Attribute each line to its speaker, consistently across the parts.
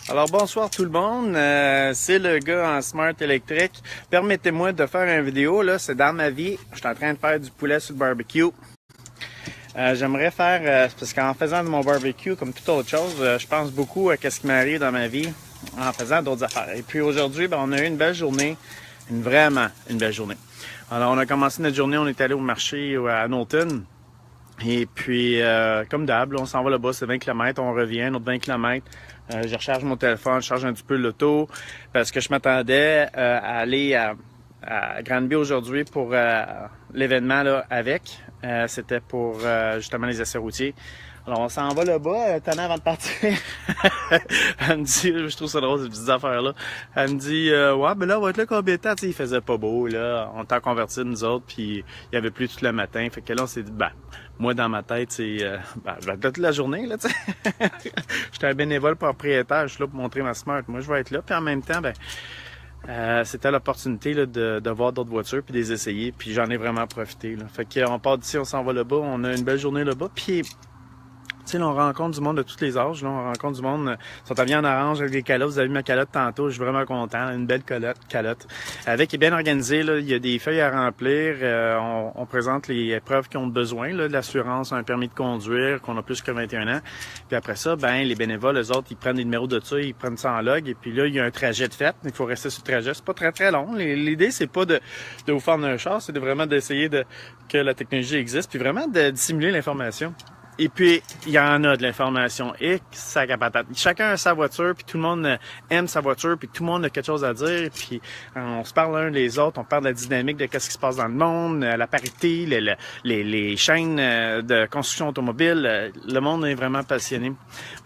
Speaker 1: Alors bonsoir tout le monde, c'est le gars en Smart électrique. Permettez-moi de faire une vidéo, là, c'est dans ma vie. Je suis en train de faire du poulet sur le barbecue. J'aimerais faire, parce qu'en faisant de mon barbecue, comme toute autre chose, je pense beaucoup à ce qui m'arrive dans ma vie en faisant d'autres affaires. Et puis aujourd'hui, on a eu une belle journée, vraiment une belle journée. Alors on a commencé notre journée, on est allé au marché à Norton. Et puis, comme d'hab, on s'en va là-bas, c'est 20 km, on revient, notre 20 km. Je recharge mon téléphone, je charge un petit peu l'auto parce que je m'attendais à aller à Granby aujourd'hui pour l'événement là avec. C'était pour justement les essais routiers. Alors on s'en va là-bas, Tana avant de partir. Elle me dit, je trouve ça drôle ces petites affaires-là. Elle me dit ouais, ben là, on va être là combien de temps? T'sais, il faisait pas beau, là. On t'a converti nous autres, puis il y avait plus tout le matin. Fait que là, on s'est dit, moi dans ma tête, c'est je vais être là toute la journée, là, tu sais. J'étais un bénévole propriétaire, je suis là pour montrer ma Smart. Moi, je vais être là, puis en même temps, c'était l'opportunité là, de voir d'autres voitures puis de les essayer, puis j'en ai vraiment profité. Là. Fait qu'on part d'ici, on s'en va là-bas, on a une belle journée là-bas, puis tu sais, on rencontre du monde de tous les âges. Là, on rencontre du monde qui sont habillés en orange avec des calottes. Vous avez vu ma calotte tantôt, je suis vraiment content. Une belle calotte. Avec est bien organisée, là, il y a des feuilles à remplir. On présente les preuves qu'ils ont besoin, là, de l'assurance, un permis de conduire, qu'on a plus que 21 ans. Puis après ça, les bénévoles, eux autres, ils prennent des numéros de ça, ils prennent ça en log. Et puis là, il y a un trajet de fait. Il faut rester sur le trajet. C'est pas très, très long. L'idée, c'est pas de vous faire un char, c'est vraiment d'essayer que la technologie existe, puis vraiment de dissimuler l'information. Et puis, il y en a de l'information et ça capatate. Chacun a sa voiture, puis tout le monde aime sa voiture, puis tout le monde a quelque chose à dire, puis on se parle l'un les autres, on parle de la dynamique de qu'est-ce qui se passe dans le monde, la parité, les chaînes de construction automobile. Le monde est vraiment passionné.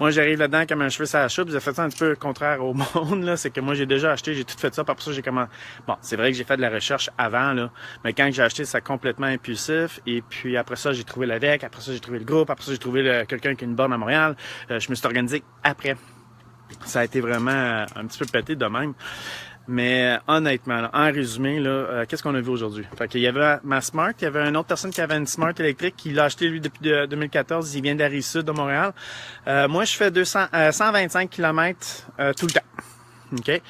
Speaker 1: Moi, j'arrive là-dedans comme un cheveu sur la choupe. J'ai fait ça un petit peu contraire au monde, là. C'est que moi, j'ai déjà acheté, j'ai tout fait ça, puis après ça, j'ai commencé. Bon, c'est vrai que j'ai fait de la recherche avant, là, mais quand j'ai acheté, c'est complètement impulsif, et puis après ça, j'ai trouvé l'AVEC, après ça, j'ai trouvé le groupe, après ça, j'ai trouvé quelqu'un qui a une borne à Montréal. Je me suis organisé après. Ça a été vraiment un petit peu pété de même. Mais honnêtement, là, en résumé, là, qu'est-ce qu'on a vu aujourd'hui? Fait qu'il y avait ma Smart, il y avait une autre personne qui avait une Smart électrique qui l'a acheté lui depuis 2014. Il vient de la Rive-Sud de Montréal. Moi, je fais 125 km tout le temps. OK?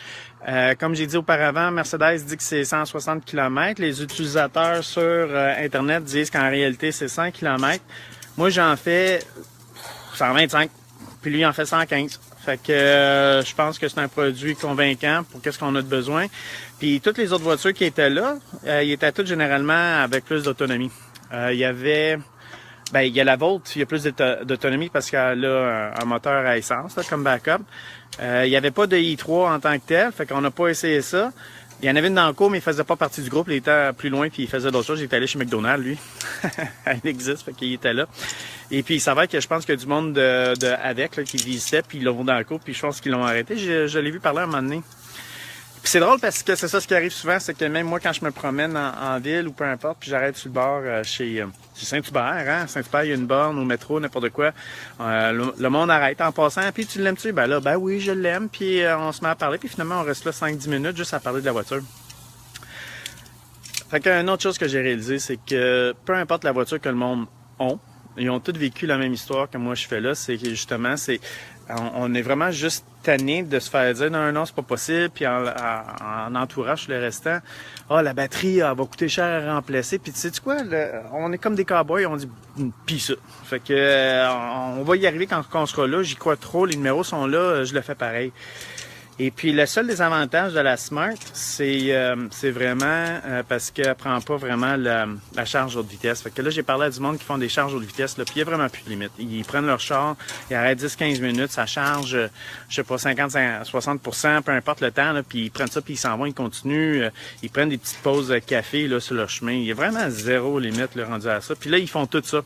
Speaker 1: Comme j'ai dit auparavant, Mercedes dit que c'est 160 km. Les utilisateurs sur Internet disent qu'en réalité, c'est 100 km. Moi, j'en fais 125, puis lui, il en fait 115. Fait que je pense que c'est un produit convaincant pour qu'est-ce qu'on a de besoin. Puis toutes les autres voitures qui étaient là, ils étaient toutes généralement avec plus d'autonomie. Il y avait... il y a la Volt, il y a plus d'autonomie parce qu'elle a un moteur à essence là, comme backup. Il n'y avait pas de i3 en tant que tel, fait qu'on n'a pas essayé ça. Il y en avait une dans le cours, mais il faisait pas partie du groupe. Il était plus loin, puis il faisait d'autres choses. Il était allé chez McDonald's, lui. Il existe, fait qu'il était là. Et puis, il s'avère que je pense qu'il y a du monde avec là, qui visitait, puis ils l'ont vu dans le cours, puis je pense qu'ils l'ont arrêté. Je l'ai vu parler à un moment donné. Puis c'est drôle parce que c'est ça ce qui arrive souvent, c'est que même moi, quand je me promène en ville ou peu importe, puis j'arrête sur le bord chez Saint-Hubert, hein. Saint-Hubert, il y a une borne au métro, n'importe quoi. Le monde arrête en passant. Puis tu l'aimes-tu? Oui, je l'aime. Puis on se met à parler. Puis finalement, on reste là 5-10 minutes juste à parler de la voiture. Fait qu'une autre chose que j'ai réalisé, c'est que peu importe la voiture que le monde a, ils ont tous vécu la même histoire que moi je fais là. C'est que justement, on est vraiment juste tanné de se faire dire non, c'est pas possible. Puis en entourage sur le restant, la batterie va coûter cher à remplacer. Puis tu sais quoi, on est comme des cowboys, on dit pis ça. Fait que on va y arriver quand on sera là. J'y crois trop, les numéros sont là, je le fais pareil. Et puis, le seul désavantage de la Smart, c'est vraiment parce qu'elle prend pas vraiment la charge haute vitesse. Fait que là, j'ai parlé à du monde qui font des charges haute vitesse, là, puis il y a vraiment plus de limite. Ils prennent leur char, ils arrêtent 10-15 minutes, ça charge, je sais pas, 50-60%, peu importe le temps, là, puis ils prennent ça, puis ils s'en vont, ils continuent, ils prennent des petites pauses de café là, sur leur chemin. Il y a vraiment zéro limite là, rendu à ça. Puis là, ils font tout ça.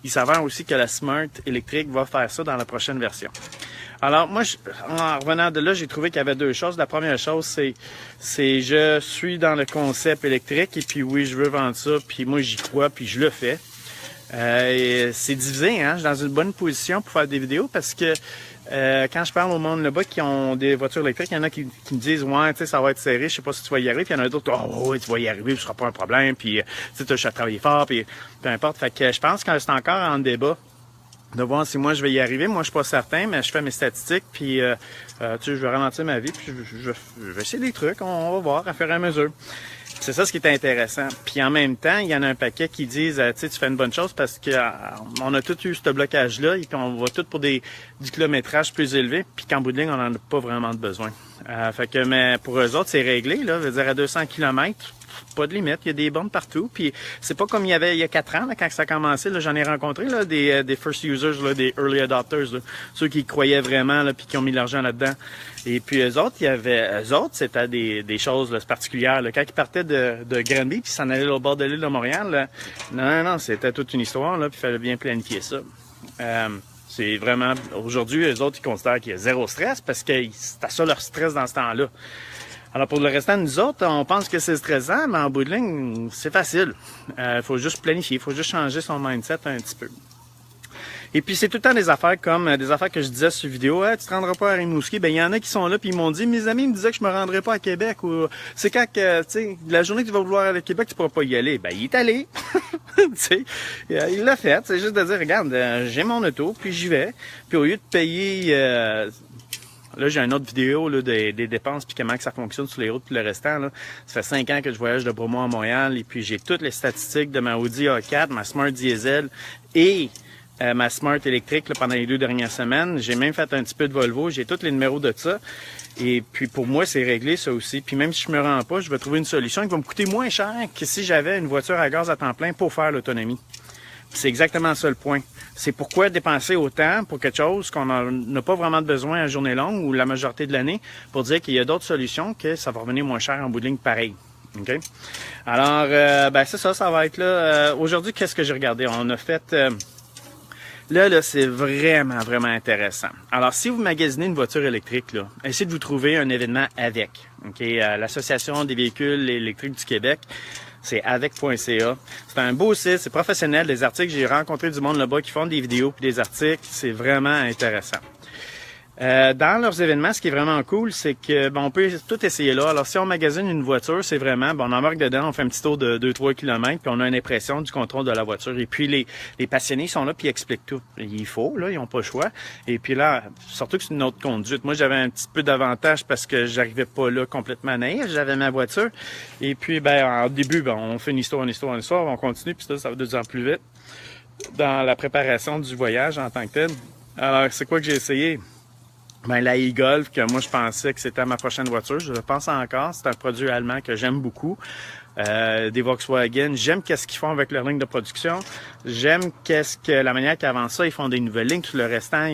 Speaker 1: Il s'avère aussi que la Smart électrique va faire ça dans la prochaine version. Alors, moi, en revenant de là, j'ai trouvé qu'il y avait deux choses. La première chose, c'est je suis dans le concept électrique et puis oui, je veux vendre ça, puis moi, j'y crois, puis je le fais. C'est divisé, hein. Je suis dans une bonne position pour faire des vidéos parce que quand je parle au monde là-bas qui ont des voitures électriques, il y en a qui me disent « Ouais, tu sais, ça va être serré, je sais pas si tu vas y arriver. » Puis il y en a d'autres « Oh, oui, tu vas y arriver, ce sera pas un problème. » Puis tu sais, je vais travailler fort, puis peu importe. Fait que je pense que c'est encore en débat. de voir si moi je vais y arriver. Moi, je suis pas certain, mais je fais mes statistiques, puis tu sais, je vais ralentir ma vie, puis je vais essayer des trucs, on va voir à fur et à mesure. C'est ça ce qui est intéressant. Puis en même temps, il y en a un paquet qui disent, tu sais, tu fais une bonne chose parce que on a tous eu ce blocage-là, et puis on va tout pour du kilométrage plus élevé, puis qu'en bout de ligne, on n'en a pas vraiment de besoin. Fait que, mais pour eux autres, c'est réglé, là, je veux dire, à 200 km, pas de limite, il y a des bornes partout, puis c'est pas comme il y a 4 ans, là, quand ça a commencé, là, j'en ai rencontré, là, des first users, là, des early adopters, là, ceux qui croyaient vraiment, là, puis qui ont mis l'argent là-dedans. Et puis eux autres, c'était des choses là, particulières, là. Quand ils partaient de Granby, puis s'en allaient au bord de l'île de Montréal, là, non, c'était toute une histoire, là, puis il fallait bien planifier ça. C'est vraiment, aujourd'hui, eux autres, ils considèrent qu'il y a zéro stress, parce que c'était ça leur stress dans ce temps-là. Alors pour le restant de nous autres, on pense que c'est stressant, mais en bout de ligne, c'est facile. Faut juste planifier, il faut juste changer son mindset un petit peu. Et puis c'est tout le temps des affaires comme des affaires que je disais sur vidéo, tu te rendras pas à Rimouski. Ben il y en a qui sont là puis ils m'ont dit, mes amis me disaient que je me rendrais pas à Québec, ou c'est quand que, tu sais, la journée que tu vas vouloir aller à Québec, tu pourras pas y aller. Ben il est allé. Tu sais, il l'a fait. C'est juste de dire, regarde, j'ai mon auto puis j'y vais. Puis au lieu de payer là, j'ai une autre vidéo là, des dépenses puis comment que ça fonctionne sur les routes puis le restant. Là. Ça fait 5 ans que je voyage de Bromont à Montréal et puis j'ai toutes les statistiques de ma Audi A4, ma Smart Diesel et ma Smart électrique là, pendant les 2 dernières semaines. J'ai même fait un petit peu de Volvo, j'ai tous les numéros de ça. Et puis pour moi, c'est réglé ça aussi. Puis même si je me rends pas, je vais trouver une solution qui va me coûter moins cher que si j'avais une voiture à gaz à temps plein pour faire l'autonomie. C'est exactement ça le point. C'est pourquoi dépenser autant pour quelque chose qu'on n'a pas vraiment de besoin à journée longue ou la majorité de l'année pour dire qu'il y a d'autres solutions que ça va revenir moins cher en bout de ligne pareil. OK? Alors, ben c'est ça, ça va être là. Aujourd'hui, qu'est-ce que j'ai regardé? On a fait... Là, c'est vraiment, vraiment intéressant. Alors, si vous magasinez une voiture électrique, là, essayez de vous trouver un événement avec. OK? L'Association des véhicules électriques du Québec, c'est avec.ca. C'est un beau site, c'est professionnel, des articles. J'ai rencontré du monde là-bas qui font des vidéos puis des articles. C'est vraiment intéressant. Dans leurs événements, ce qui est vraiment cool, c'est que bon, on peut tout essayer là. Alors, si on magasine une voiture, c'est vraiment, bon, on embarque dedans, on fait un petit tour de 2-3 km, puis on a une impression du contrôle de la voiture. Et puis, les passionnés sont là, puis ils expliquent tout. Il faut, là, ils n'ont pas le choix. Et puis là, surtout que c'est une autre conduite. Moi, j'avais un petit peu d'avantage parce que j'arrivais pas là complètement naïf. J'avais ma voiture. Et puis, ben, au début, ben, on fait une histoire, on continue, puis ça va de plus en plus vite dans la préparation du voyage en tant que tel. Alors, c'est quoi que j'ai essayé? Ben, la e-Golf, que moi je pensais que c'était ma prochaine voiture, je le pense encore. C'est un produit allemand que j'aime beaucoup. Des Volkswagen, j'aime qu'est-ce qu'ils font avec leur ligne de production. J'aime la manière qu'ils avancent ça. Ils font des nouvelles lignes. Tout le restant,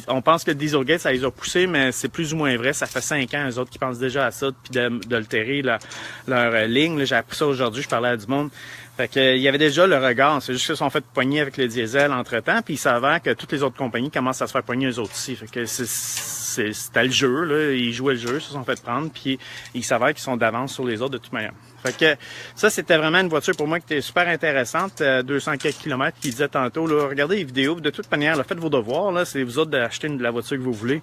Speaker 1: on pense que le Dieselgate, ça les a poussés, mais c'est plus ou moins vrai. Ça fait 5 ans, eux autres, qui pensent déjà à ça, puis d'altérer leur ligne. J'ai appris ça aujourd'hui, je parlais à du monde. Fait que, il y avait déjà le regard. C'est juste qu'ils se sont fait pogner avec le diesel entre-temps, puis il s'avère que toutes les autres compagnies commencent à se faire pogner eux autres aussi. Fait que c'était le jeu, là. Ils jouaient le jeu, ils se sont fait prendre, puis il s'avère qu'ils sont d'avance sur les autres de toute manière. Fait que ça, c'était vraiment une voiture pour moi qui était super intéressante, 200 quelques kilomètres, qui disait tantôt, là, regardez les vidéos, de toute manière, là, faites vos devoirs, là, c'est vous autres d'acheter la voiture que vous voulez.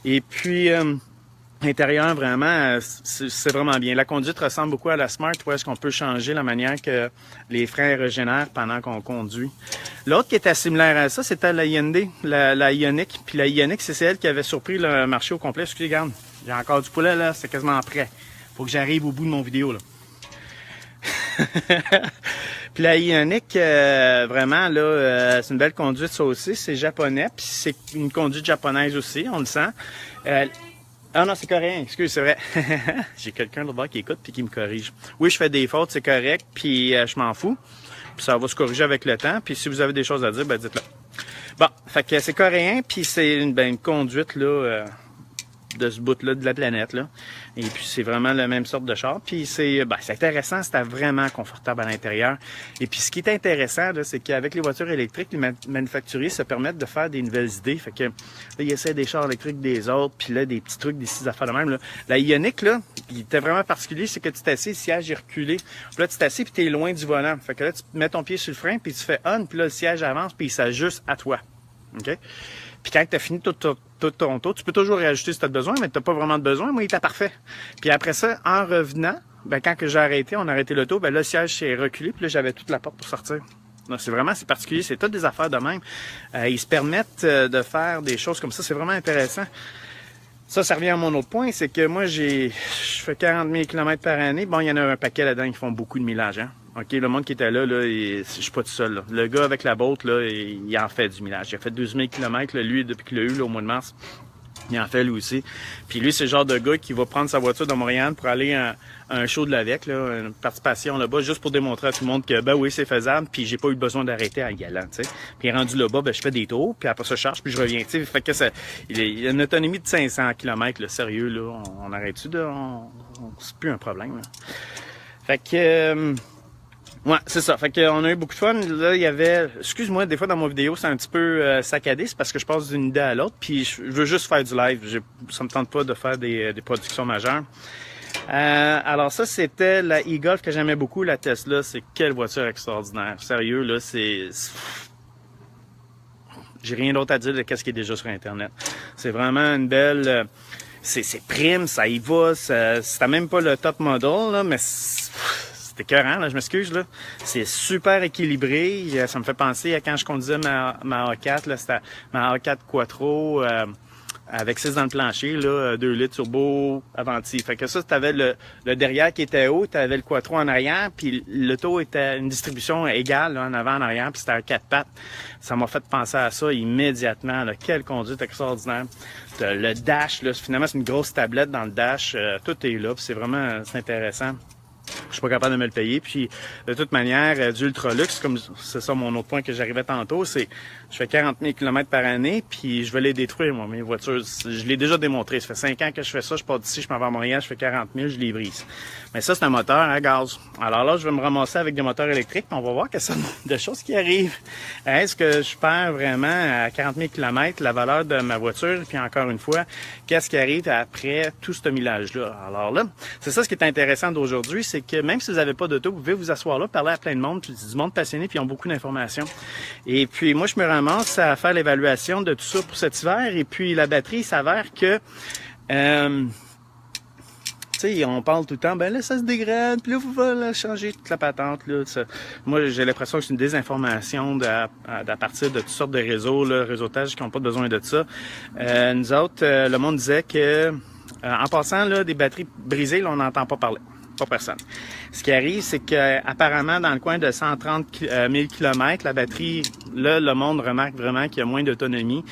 Speaker 1: Et puis, l'intérieur, vraiment, c'est vraiment bien. La conduite ressemble beaucoup à la Smart, où est-ce qu'on peut changer la manière que les freins régénèrent pendant qu'on conduit. L'autre qui était similaire à ça, c'était la Hyundai, la Ioniq. Puis la Ioniq, c'est celle qui avait surpris le marché au complet. Excusez, regarde, j'ai encore du poulet, là, c'est quasiment prêt. Faut que j'arrive au bout de mon vidéo, là. Puis la Ioniq, vraiment, là, c'est une belle conduite, ça aussi. C'est japonais, puis c'est une conduite japonaise aussi, on le sent. Ah non, c'est coréen, excuse, c'est vrai. J'ai quelqu'un là-bas qui écoute puis qui me corrige. Oui, je fais des fautes, c'est correct, puis je m'en fous. Puis ça va se corriger avec le temps. Puis si vous avez des choses à dire, ben dites-le. Bon, fait que c'est coréen, puis c'est une conduite là de ce bout-là de la planète, là. Et puis c'est vraiment la même sorte de char. Puis c'est intéressant, c'était vraiment confortable à l'intérieur. Et puis ce qui est intéressant, là, c'est qu'avec les voitures électriques, les manufacturiers se permettent de faire des nouvelles idées. Fait que là, ils essaient des chars électriques des autres, puis là, des petits trucs, des petites affaires de même, là. La Ioniq, là, il était vraiment particulier, c'est que tu t'assieds, le siège est reculé. Puis là, tu t'assieds, puis t'es loin du volant. Fait que là, tu mets ton pied sur le frein, puis tu fais on, puis là, le siège avance, puis il s'ajuste à toi. OK? Puis quand tu as fini tout ton tour, tu peux toujours réajuster si tu as besoin, mais tu n'as pas vraiment de besoin. Moi, il était parfait. Puis après ça, en revenant, ben, quand que j'ai arrêté, on a arrêté l'auto, ben là, le siège s'est reculé, puis là, j'avais toute la porte pour sortir. C'est particulier, c'est toutes des affaires de même. Ils se permettent de faire des choses comme ça, c'est vraiment intéressant. Ça revient à mon autre point, c'est que moi, je fais 40 000 km par année. Bon, il y en a un paquet là-dedans qui font beaucoup de millage, hein. OK, le monde qui était là, je suis pas tout seul, là. Le gars avec la boat, là, il en fait du millage. Il a fait 12 000 km, là, lui, depuis qu'il l'a eu, là, au mois de mars. Il en fait lui aussi. Puis lui, c'est le genre de gars qui va prendre sa voiture de Montréal pour aller à un show de l'AVEC, là, une participation là-bas, juste pour démontrer à tout le monde que, ben oui, c'est faisable, puis j'ai pas eu besoin d'arrêter en y allant, tu sais. Puis rendu là-bas, ben je fais des tours, puis après ça, je charge, puis je reviens, tu sais. Fait que il a une autonomie de 500 km, là, sérieux, là. On arrête-tu, là? C'est plus un problème, là. Fait que... ouais, c'est ça. Fait qu'on a eu beaucoup de fun. Là, il y avait... Excuse-moi, des fois dans mon vidéo, c'est un petit peu saccadé. C'est parce que je passe d'une idée à l'autre. Puis je veux juste faire du live. Ça me tente pas de faire des productions majeures. Alors ça, c'était la e-Golf que j'aimais beaucoup, la Tesla. C'est quelle voiture extraordinaire. Sérieux, là, j'ai rien d'autre à dire de ce qui est déjà sur Internet. C'est vraiment une belle... c'est prime, ça y va. C'était même pas le top model, là, mais... C'était écœurant, là, je m'excuse, là. C'est super équilibré. Ça me fait penser à quand je conduisais ma A4, là, c'était ma A4 Quattro, avec 6 dans le plancher, là, 2 litres turbo Avanti. Fait que ça, t'avais le derrière qui était haut, t'avais le Quattro en arrière, puis l'auto était une distribution égale, là, en avant, en arrière, puis c'était un 4 pattes. Ça m'a fait penser à ça immédiatement, là. Quelle conduite extraordinaire. Le dash, là, finalement, c'est une grosse tablette dans le dash. Tout est là, puis c'est intéressant. Je suis pas capable de me le payer. Puis, de toute manière, du ultra-luxe, comme c'est ça mon autre point que j'arrivais tantôt, c'est je fais 40 000 km par année, puis je vais les détruire, moi, mes voitures. Je l'ai déjà démontré. Ça fait 5 ans que je fais ça. Je pars d'ici, je m'en vais à Montréal, je fais 40 000, je les brise. Mais ça, c'est un moteur à gaz. Alors là, je vais me ramasser avec des moteurs électriques, puis on va voir quelles sont de choses qui arrivent. Est-ce que je perds vraiment à 40 000 km la valeur de ma voiture? Puis encore une fois, qu'est-ce qui arrive après tout ce millage-là? Alors là, c'est ça ce qui est intéressant d'aujourd'hui, c'est que même si vous n'avez pas d'auto, vous pouvez vous asseoir là, parler à plein de monde, puis du monde passionné, puis ils ont beaucoup d'informations. Et puis moi, je me ramasse à faire l'évaluation de tout ça pour cet hiver, et puis la batterie, il s'avère que... tu sais, on parle tout le temps, ben là, ça se dégrade, puis là, vous allez changer toute la patente, là. Moi, j'ai l'impression que c'est une désinformation à partir de toutes sortes de réseaux, là, réseautages qui n'ont pas besoin de ça. Nous autres, le monde disait que, en passant, là, des batteries brisées, là, on n'entend pas parler. Pas personne. Ce qui arrive, c'est que apparemment dans le coin de 130 000 km, la batterie, là, le monde remarque vraiment qu'il y a moins d'autonomie.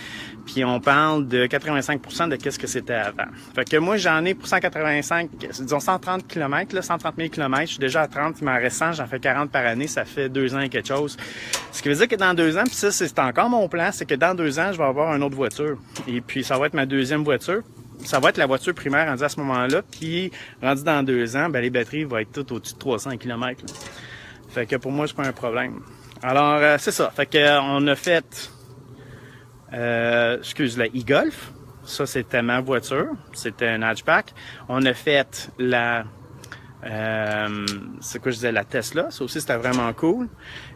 Speaker 1: Puis on parle de 85% de qu'est-ce que c'était avant. Fait que moi, j'en ai pour 185, disons 130 km, là, 130 000 km, je suis déjà à 30, il m'en reste 100, j'en fais 40 par année, ça fait 2 ans et quelque chose. Ce qui veut dire que dans 2 ans, puis ça, c'est encore mon plan, c'est que dans 2 ans, je vais avoir une autre voiture. Et puis ça va être ma deuxième voiture. Ça va être la voiture primaire rendue à ce moment-là, puis rendu dans 2 ans, ben les batteries vont être toutes au-dessus de 300 km. Là. Fait que pour moi, c'est pas un problème. Alors, c'est ça. Fait que on a fait la e-Golf. Ça, c'était ma voiture. C'était un hatchback. On a fait la la Tesla. Ça aussi, c'était vraiment cool.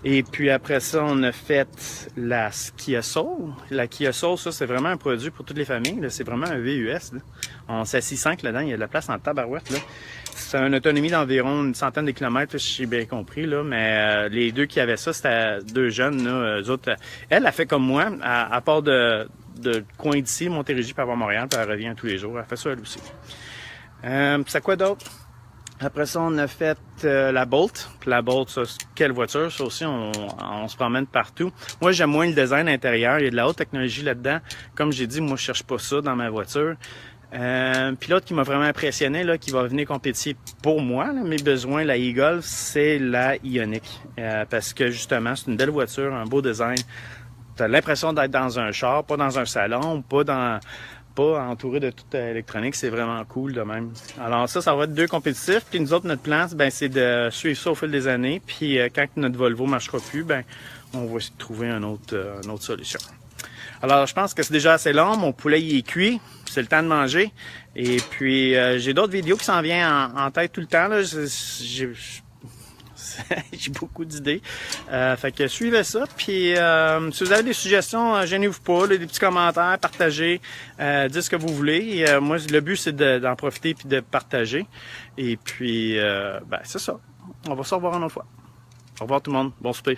Speaker 1: Et puis après ça, on a fait la Kia Soul. La Kia Soul, ça, c'est vraiment un produit pour toutes les familles. C'est vraiment un VUS. Là. On s'assit 5 là-dedans. Il y a de la place en tabarouette. Là. C'est une autonomie d'environ une centaine de kilomètres, si j'ai bien compris. Là. Mais les deux qui avaient ça, c'était 2 jeunes. Là. Eux autres, elle a fait comme moi, à part de coin d'ici, Montérégie, puis à Montréal, puis elle revient tous les jours. Elle fait ça, elle aussi. C'est quoi d'autre? Après ça, on a fait la Bolt. Puis la Bolt, ça, quelle voiture? Ça aussi, on se promène partout. Moi, j'aime moins le design intérieur. Il y a de la haute technologie là-dedans. Comme j'ai dit, moi, je cherche pas ça dans ma voiture. Puis l'autre qui m'a vraiment impressionné, là, qui va venir compétir pour moi, là, mes besoins, la e-Golf, c'est la Ioniq. Parce que justement, c'est une belle voiture, un beau design. Tu as l'impression d'être dans un char, pas dans un salon, pas entouré de toute électronique, c'est vraiment cool de même. Alors ça va être 2 compétitifs. Puis nous autres, notre plan, ben, c'est de suivre ça au fil des années. Puis quand notre Volvo ne marchera plus, ben, on va essayer de trouver une autre solution. Alors je pense que c'est déjà assez long. Mon poulet il est cuit. C'est le temps de manger. Et puis j'ai d'autres vidéos qui s'en viennent en tête tout le temps. Là. J'ai beaucoup d'idées. Fait que suivez ça. Puis si vous avez des suggestions, gênez-vous pas, là, des petits commentaires, partagez, dites ce que vous voulez. Moi, le but, c'est d'en profiter puis de partager. Et puis, ben, c'est ça. On va se revoir une autre fois. Au revoir tout le monde. Bon souper.